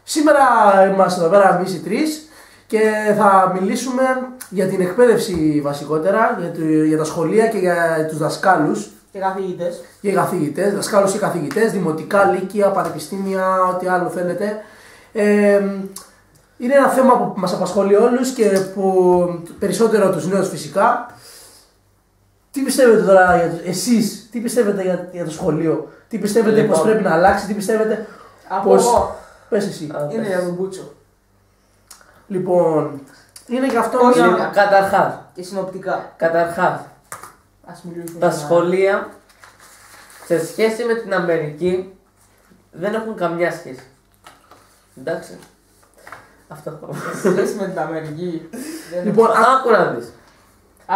Σήμερα είμαστε εδώ πέρα εμείς οι τρεις και θα μιλήσουμε για την εκπαίδευση βασικότερα, για τα σχολεία και για τους δασκάλους. Και καθηγητές. Και καθηγητές, δασκάλους και καθηγητές, δημοτικά, λύκεια, πανεπιστήμια, ό,τι άλλο θέλετε. Είναι ένα θέμα που μας απασχολεί όλους και που περισσότερο τους νέους φυσικά. Τι πιστεύετε τώρα, εσείς, τι πιστεύετε για το σχολείο, τι πιστεύετε πως πρέπει να αλλάξει, τι πιστεύετε πως... Πες εσύ. Είναι για τον Μπούτσο. Λοιπόν, είναι και αυτό... Καταρχάς. Και συνοπτικά. Καταρχάς, τα σχολεία σε σχέση με την Αμερική δεν έχουν καμιά σχέση. Εντάξει. Αυτό. Σε σχέση με την Αμερική. Λοιπόν, άκου να δεις.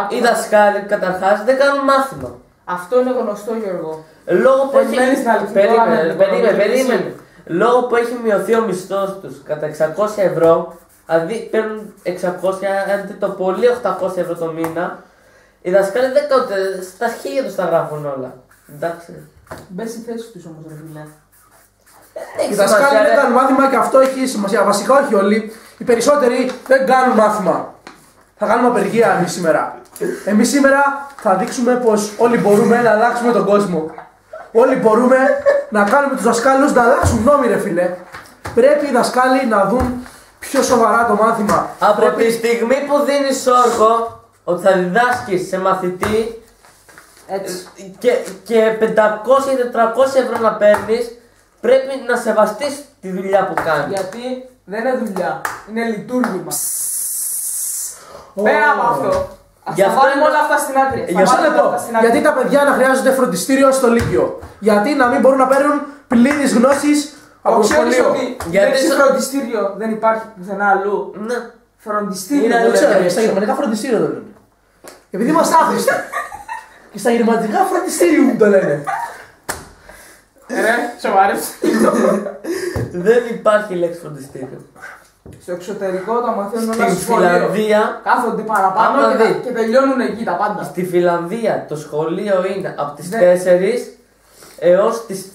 Οι δασκάλοι καταρχάς δεν κάνουν μάθημα. Αυτό είναι γνωστό, Γιώργο. Λόγω που έχει... Περίμενε. Λόγω που έχει μειωθεί ο μισθός τους κατά 600 ευρώ, δηλαδή παίρνουν 600, αν το πολύ 800 ευρώ το μήνα, οι δασκάλοι δεν κάνουν, στα χέρια τους τα γράφουν όλα. Εντάξει. Μπες στη θέση τους όμως, ρε φίλε. Οι δασκάλοι δεν κάνουν μάθημα και αυτό έχει σημασία. Βασικά όχι όλοι. Οι περισσότεροι δεν κάνουν μάθημα. Θα κάνουμε απεργία εμείς σήμερα. Εμείς σήμερα θα δείξουμε πως όλοι μπορούμε να αλλάξουμε τον κόσμο. Όλοι μπορούμε να κάνουμε τους δασκάλους να αλλάξουν νόμοι, ρε φίλε. Πρέπει οι δασκάλοι να δουν πιο σοβαρά το μάθημα. Από τη στιγμή που δίνεις όρκο ότι θα διδάσκεις σε μαθητή και 500 ή 400 ευρώ να παίρνεις, πρέπει να σεβαστείς τη δουλειά που κάνεις. Γιατί δεν είναι δουλειά, είναι λειτουργήμα. Πέρα από αυτό. Ας τα βάλουμε όλα αυτά στην άκρη. Γιατί τα παιδιά να χρειάζονται φροντιστήριο στο Λύκειο. Γιατί να μην μπορούν να παίρνουν πλήρης γνώσης από το σχολείο. Γιατί φροντιστήριο δεν υπάρχει πουθενά αλλού. Ναι. Φροντιστήριο. Δεν ξέρω, στα γερμανικά φροντιστήριο το λένε. Επειδή είμαστε άχρηστοι. Και στα γερμανικά φροντιστήριο μου το λένε. Ρε, σοβαρεύσε. Δεν υπάρχει λέξη φροντιστήριο. Στο εξωτερικό τα μαθαίνουν όλα στο Στη Φιλανδία κάθονται παραπάνω και τελειώνουν εκεί τα πάντα. Στη Φιλανδία το σχολείο είναι από τις 4 έως τις,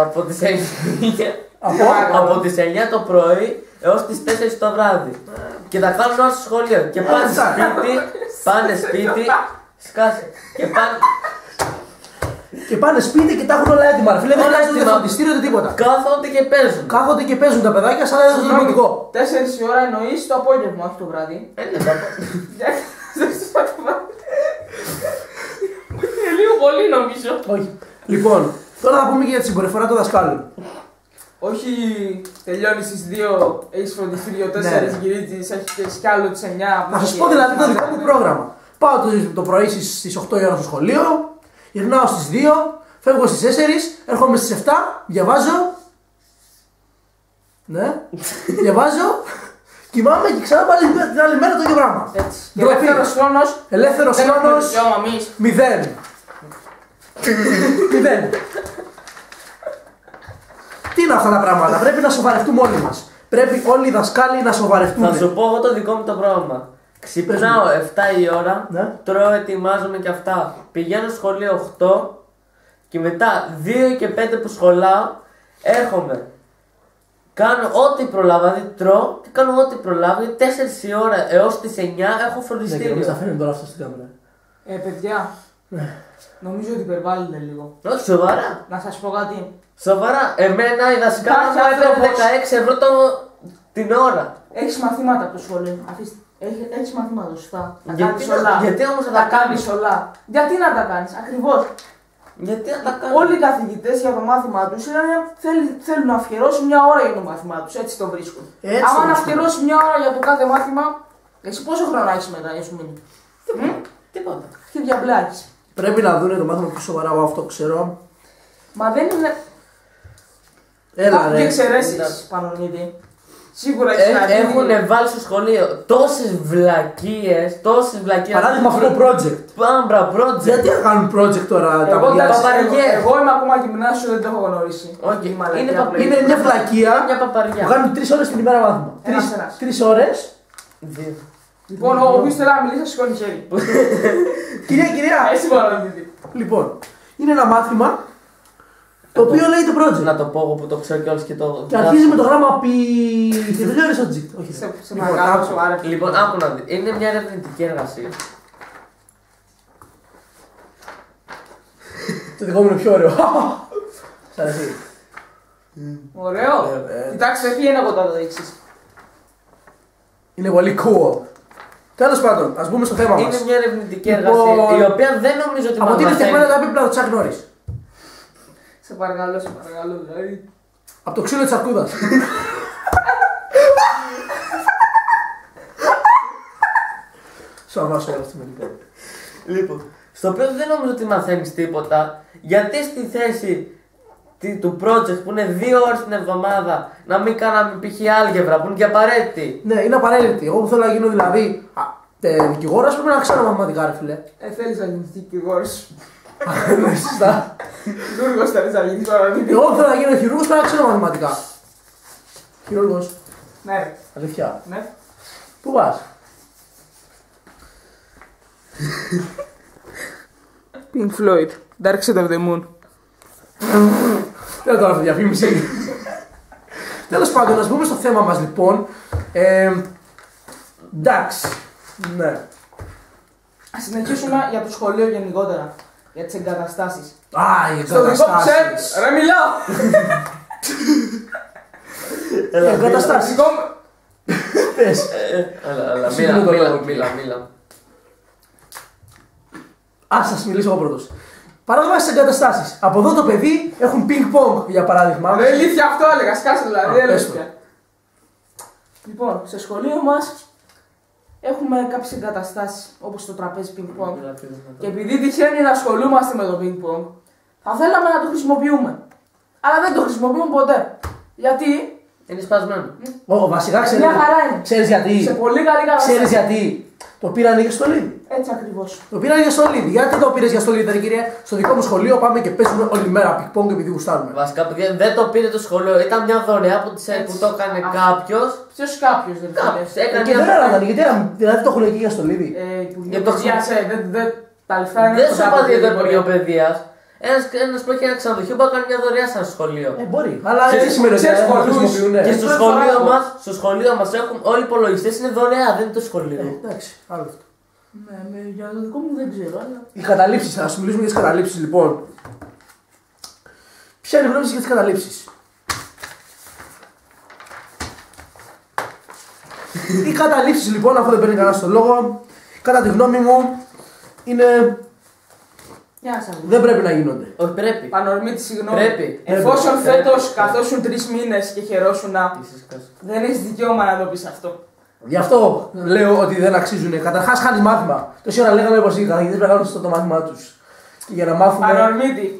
από τις 9 από τις 9 το πρωί έως τις 4 το βράδυ. Και τα κάνουν όλα στο σχολείο. Και πάνε σπίτι, σκάσε. Και πάνε σπίτι και τα έχουν όλα έτοιμα. Φίλε, δεν χρειάζεται φροντιστήριο ούτε τίποτα. Κάθονται και παίζουν. Τα παιδάκια σαν να είναι στο δημοτικό. 4 η ώρα εννοείς το απόγευμα, όχι το βράδυ. Είναι λίγο πολύ νομίζω. Όχι. Λοιπόν, τώρα θα πούμε και για τη συμπεριφορά των δασκάλων. Όχι, τελειώνει στις 2, έχεις φροντιστήριο 4, γυρίζεις, έχεις κι άλλο τις 9. Να σας πω δηλαδή το δικό μου πρόγραμμα. Πάω το πρωί στις 8 η ώρα στο σχολείο, γυρνάω στις 2, φεύγω στις 4, έρχομαι στις 7, διαβάζω. Ναι, διαβάζω, κοιμάμαι και ξανά πάλι την άλλη μέρα το ίδιο πράγμα. Και ελεύθερος χρόνος, 0. 0. Τι είναι αυτά τα πράγματα, πρέπει να σοβαρευτούμε όλοι μας. Πρέπει όλοι οι δασκάλοι να σοβαρευτούν. Θα σου πω εγώ το δικό μου το πρόγραμμα. Ξυπνάω 7 η ώρα, τρώω, ετοιμάζομαι και αυτά. Πηγαίνω στο σχολείο 8 και μετά 2 και 5 που σχολάω, έρχομαι. Κάνω ό,τι προλάβω, δηλαδή τρώω και κάνω ό,τι προλάβω. 4 η ώρα έως τις 9 έχω φροντιστήριο. Ναι, και θα φαίνεται τώρα αυτό στην κάμερα. Παιδιά, νομίζω ότι υπερβάλλετε λίγο. Όχι, σοβαρά. Να σας πω κάτι. Σοβαρά, εμένα η δασκάλα μου έφερε 16 ευρώ την ώρα. Έχεις μαθήματα από το σχολείο. Έχεις μαθήματα, σωστά. Γιατί όμως θα τα κάνεις όλα. Γιατί να τα κάνεις, ακριβώς. Γιατί να τα κάνεις. Όλοι οι καθηγητές για το μάθημά τους θέλουν να αφιερώσουν μια ώρα για το μάθημά τους. Έτσι το βρίσκουν. Άμα να αφιερώσει μια ώρα για το κάθε μάθημα, εσύ πόσο χρόνο έχεις μετά, για σου μείνει. Τίποτα. Και διαμπλάκεις. Πρέπει να δουν το μάθημα πιο σοβαρά, εγώ αυτό ξέρω. Μα δεν είναι. Υπάρχουν και εξαιρέσεις, Πανονίδη. Σίγουρα έχουν βάλει στο σχολείο τόσες βλακίες. Παράδειγμα αυτό το project. Πάμπρα project. Γιατί να κάνουν project τώρα τα παιδιά. Εγώ είμαι ακόμα γυμνάσιο, δεν το έχω γνωρίσει. Είναι μια βλακεία που κάνουν 3 ώρες την ημέρα μάθημα. 3 ώρες. 2. Λοιπόν, όποιος θέλει να μιλήσει, σηκώνει χέρι. Κυρία, έτσι Πανονίδη. Λοιπόν, είναι ένα μάθημα Το οποίο λέει το project. Να το πω εγώ που το ξέρω κιόλας και το. Και αρχίζει με το γράμμα πι. Και τελειώνει στο τζιτ. Όχι. Σε παρακαλώ, σοβαρά. Λοιπόν, άκου να δει. Είναι μια ερευνητική εργασία. Το δικό μου είναι πιο ωραίο. Σ' αρέσει. Ωραίο. Κοιτάξτε, τι είναι από τα δείξεις. Είναι πολύ cool. Τέλος πάντων, ας μπούμε στο θέμα μας. Είναι μια ερευνητική εργασία η οποία δεν νομίζω ότι από τι είναι φτιαγμένα τα έπιπλα του Τσακ Νόρις. Σε παρακαλώ, δηλαδή. Από το ξύλο της αρκούδας. Σου αμάσου όλα αυτή με λοιπόν. Στο οποίο δεν νομίζω ότι μαθαίνεις τίποτα. Γιατί στη θέση του project που είναι 2 ώρες την εβδομάδα να μην κάναμε π.χ. άλγευρα που είναι και απαραίτητη. Ναι, είναι απαραίτητη. Εγώ που θέλω να γίνω δηλαδή δικηγόρος πρέπει να ξέρω μαθηματικά, ρε φίλε. Θέλεις να γίνεις δικηγόρος. Ναι, σωστά. Χειρούργος θέλεις να γίνεις τώρα. Εγώ που θέλω να γίνω χειρούργος πρέπει να ξέρω μαθηματικά. Χειρούργος. Ναι, ρε. Αλήθεια. Ναι. Πού πας? Pink Floyd, Dark Side of the Moon. Δεν τώρα αυτή διαφήμιση. Τέλος πάντων, να μπούμε στο θέμα μας λοιπόν. Εντάξει. Ναι. Ας συνεχίσουμε για το σχολείο γενικότερα. Για τις εγκαταστάσεις. Α, οι Στο δικό εγκαταστάσεις. ρε μιλάω! Οι εγκαταστάσεις. Πες. Αλλά μίλα. Ας σας μιλήσω εγώ πρώτος. Παράδειγμα στις εγκαταστάσεις. Από εδώ το παιδί έχουν ping-pong για παράδειγμα. Δεν ηλίθεια αυτό έλεγα, σκάσε δηλαδή, Α, πες έλεγα. Λοιπόν, σε σχολείο μας έχουμε κάποιες εγκαταστάσεις όπως το τραπέζι ping-pong. Και επειδή τυχαίνει να ασχολούμαστε με το ping-pong, θα θέλαμε να το χρησιμοποιούμε. Αλλά δεν το χρησιμοποιούμε ποτέ. Γιατί? Είναι σπασμένο. Βασικά Μια χαρά είναι. ξέρεις γιατί. Σε πολύ καλή κατάσταση. Ξέρεις γιατί. Το πήραν για στολίδι. Έτσι ακριβώς. Το πήραν για στολίδι. Γιατί το πήρες για στολίδι, ρε κύριε? Στο δικό μου σχολείο πάμε και παίζουμε όλη μέρα ping-pong επειδή γουστάρουμε. Βασικά, παιδιά, δεν το πήρε το σχολείο. Ήταν μια δωρεά που το έκανε κάποιο. Ποιος κάποιος δεν Έκανε Και δεν έλαβαν, γιατί δηλαδή το έχουν εκεί για στολίδι. Για το τα λεφτά είναι. Δεν σου είπα για το Υπουργείο Παιδείας. Ένας που έχει ένα ξενοδοχείο που έκανε μια δωρεά σαν σχολείο. Μπορεί. Αλλά δεν σημαίνει ότι δεν το χρησιμοποιούν. Και στο σχολείο μας έχουν όλοι οι υπολογιστές είναι δωρεά, δεν είναι το σχολείο. Εντάξει, άλλο αυτό. Ναι, για το δικό μου δεν ξέρω, αλλά. Οι καταλήψεις, θα σου μιλήσουμε για τις καταλήψεις λοιπόν. Ποια είναι η γνώμη σας για τις καταλήψεις? Οι καταλήψεις λοιπόν, αφού δεν παίρνει κανένα στο λόγο, κατά τη γνώμη μου, είναι. Δεν πρέπει να γίνονται. Όχι, πρέπει. Πανορμήτη, συγγνώμη. Πρέπει. Εφόσον φέτος καθόσουν 3 μήνες και χαιρόσουν δεν έχεις δικαίωμα να το πεις αυτό. Γι' αυτό λέω ότι δεν αξίζουν. Καταρχάς, χάνεις μάθημα. Τόση ώρα λέγαμε πως οι καθηγητές πρέπει να κάνουν το μάθημά τους. Και για να μάθουμε. Πανορμήτη.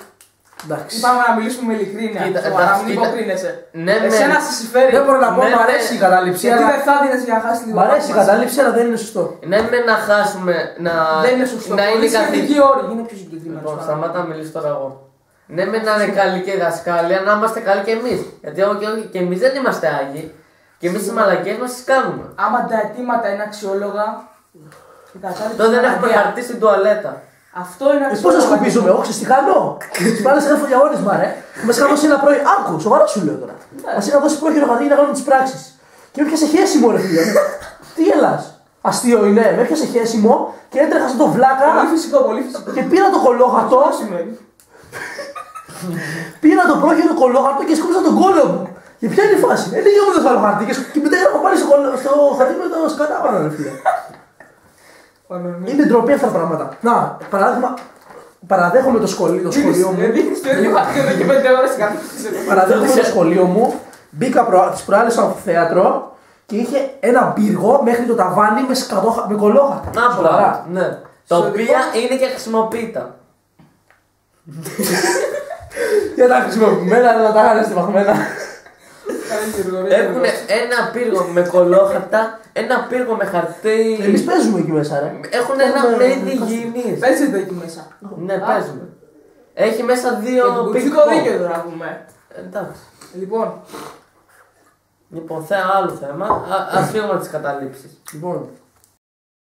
Εντάξει. Είπαμε να μιλήσουμε με ειλικρίνεια. Να μην υποκρίνεσαι. Ναι, εσένα σε συμφέρει. Δεν μπορώ να πω, μου αρέσει η κατάληψη. Γιατί δεν θα δίνεις για να χάσεις λίγο. Μ' αρέσει η κατάληψη, αλλά δεν είναι σωστό. Ναι, με να χάσουμε. Δεν είναι σωστό. Να είναι καθηγητική όρη. Είναι πιο συγκεκριμένο. Λοιπόν, σταμάτα να μιλήσω τώρα εγώ. Ναι, με να είναι καλή και η δασκάλια, να είμαστε καλοί και εμείς. Γιατί και εμείς δεν είμαστε άγιοι. Και εμείς οι μαλακίες μας τις κάνουμε. Άμα τα αιτήματα είναι αξιόλογα. Τότε δεν έχουμε χαρτί στην τουαλέτα. Αυτό είναι αξιόλογο. Πώς θα σκουπίζουμε, εγώ ξεστιχάνω. Τις πάλες έχω διαγώνισμα, ρε. Μας είχα δώσει ένα πρόχειρο. Άκου, σοβαρά σου λέω τώρα. Μας είχα δώσει πρόχειρο χαρτί για να κάνουμε τις πράξεις. Και με έπιασε χέσιμο, ρε φίλε. Τι γελάς? Αστείο είναι, με έπιασε χέσιμο και έτρεχα σαν το βλάκα. Πολύ φυσικό, πολύ φυσικό. Και πήρα το κολόχαρτο. Πήρα το πρόχειρο κολόχαρτο και σκούψα τον κόλλο μου. Και ποια είναι η φάση? Λίγα μου δεν θα χαρτί και μετά έχω πάρει στο χαρτί με το σκατάβανα, ρε φίλε. Είναι ντροπή αυτά τα πράγματα. Να, παράδειγμα, παραδέχομαι το σχολείο μου. Παραδέχομαι το σχολείο μου. Μπήκα τις προάλλες στο αμφιθέατρο και είχε ένα πύργο μέχρι το ταβάνι με κολόχαρτα. Να, ναι. Τα οποία είναι και χρησιμοποιητά. Για τα χρησιμοποιημένα, αλλά τα κάνεις στιβαγμένα. Έχουν ένα πύργο με κολόχαρτα, ένα πύργο με χαρτί. Εμείς παίζουμε εκεί μέσα, ρε. Έχουν ένα μερίδι υγιεινής. Παίζετε εκεί μέσα. Ναι, παίζουμε. Έχει μέσα 2 πυκνό δίκαιο τώρα πούμε. Εντάξει. Λοιπόν, άλλο θέμα. Ας φύγουμε τις καταλήψεις. Λοιπόν,